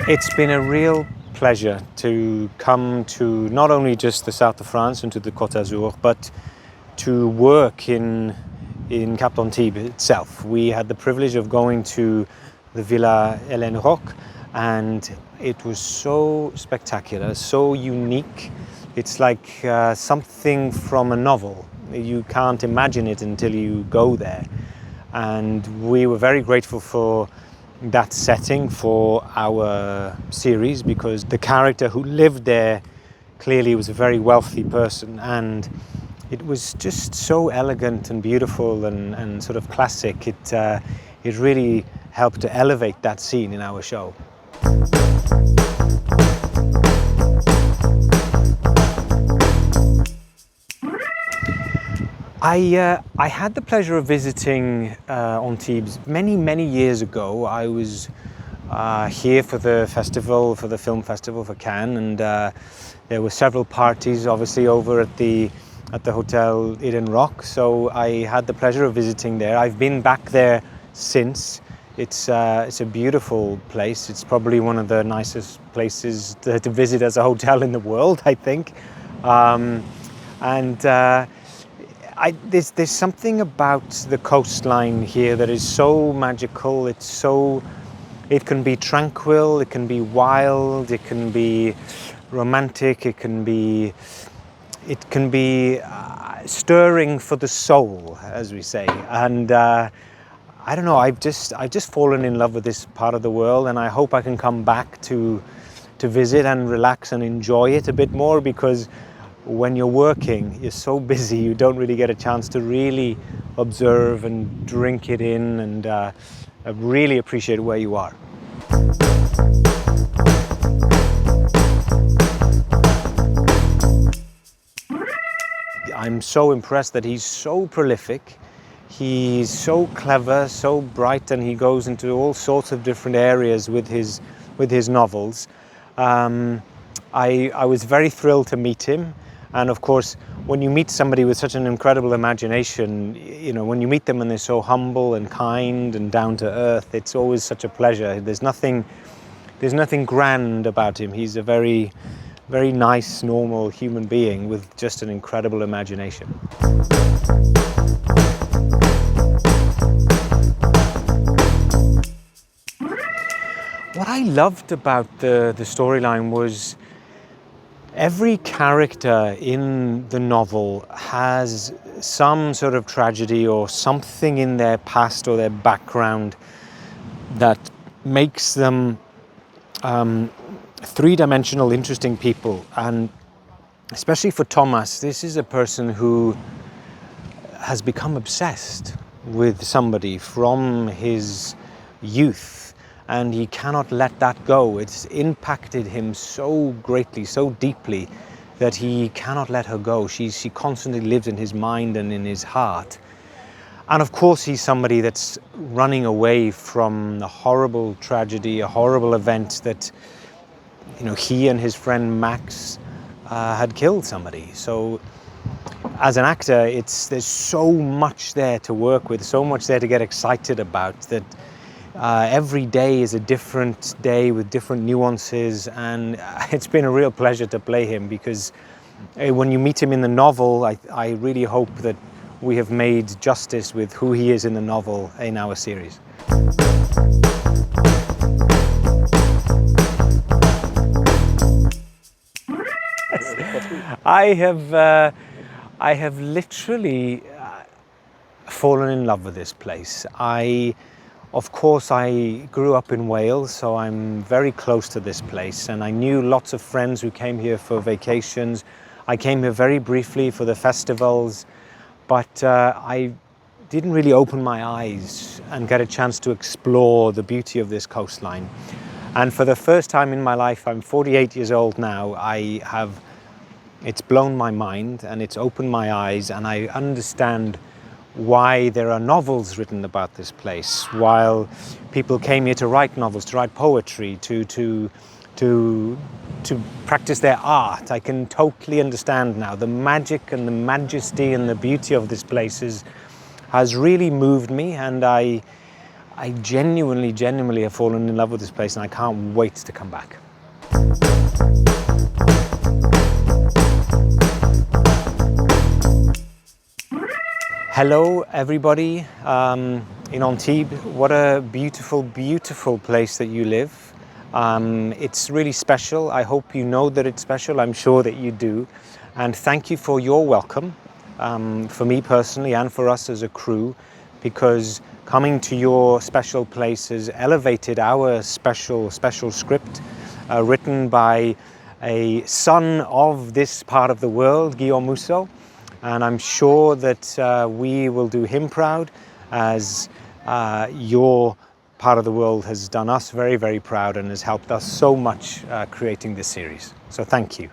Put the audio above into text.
It's been a real pleasure to come to not only just the south of France and to the Côte d'Azur, but to work in Cap d'Antibes itself. We had the privilege of going to the Villa Hélène Roque, and it was so spectacular, so unique. It's like something from a novel. You can't imagine it until you go there. And we were very grateful for that setting for our series, because the character who lived there clearly was a very wealthy person, and it was just so elegant and beautiful and sort of classic. It really helped to elevate that scene in our show. I had the pleasure of visiting Antibes many years ago. I was here for the film festival for Cannes, and there were several parties obviously over at the Hotel Hélène Roque, so I had the pleasure of visiting there. I've been back there since. It's a beautiful place. It's probably one of the nicest places to visit as a hotel in the world, I think. There's something about the coastline here that is so magical. It can be tranquil, it can be wild, it can be romantic, it can be stirring for the soul, as we say. And I don't know, I've just fallen in love with this part of the world, and I hope I can come back to visit and relax and enjoy it a bit more, because when you're working, you're so busy, you don't really get a chance to really observe and drink it in, and I really appreciate where you are. I'm so impressed that he's so prolific. He's so clever, so bright, and he goes into all sorts of different areas with his novels. I was very thrilled to meet him. And of course, when you meet somebody with such an incredible imagination, you know, when you meet them and they're so humble and kind and down to earth, it's always such a pleasure. There's nothing grand about him. He's a very nice, normal human being with just an incredible imagination. What I loved about the storyline was every character in the novel has some sort of tragedy or something in their past or their background that makes them three-dimensional, interesting people. And especially for Thomas, this is a person who has become obsessed with somebody from his youth, and he cannot let that go. It's impacted him so greatly, so deeply, that he cannot let her go. She constantly lives in his mind and in his heart. And of course, he's somebody that's running away from a horrible tragedy, a horrible event that, you know, he and his friend Max had killed somebody. So as an actor, there's so much there to work with, so much there to get excited about, that every day is a different day with different nuances, and it's been a real pleasure to play him, because when you meet him in the novel, I really hope that we have made justice with who he is in the novel in our series. I have literally fallen in love with this place. Of course, I grew up in Wales, so I'm very close to this place, and I knew lots of friends who came here for vacations. I came here very briefly for the festivals, but I didn't really open my eyes and get a chance to explore the beauty of this coastline. And for the first time in my life, I'm 48 years old now, it's blown my mind and it's opened my eyes, and I understand why there are novels written about this place, while people came here to write novels, to write poetry, to practice their art. I can totally understand now. The magic and the majesty and the beauty of this place has really moved me, and I I genuinely have fallen in love with this place, and I can't wait to come back. Hello everybody in Antibes. What a beautiful place that you live. It's really special. I hope you know that it's special. I'm sure that you do. And thank you for your welcome, for me personally and for us as a crew, because coming to your special place has elevated our special script, written by a son of this part of the world, Guillaume Musso. And I'm sure that we will do him proud, as your part of the world has done us very proud and has helped us so much creating this series. So thank you.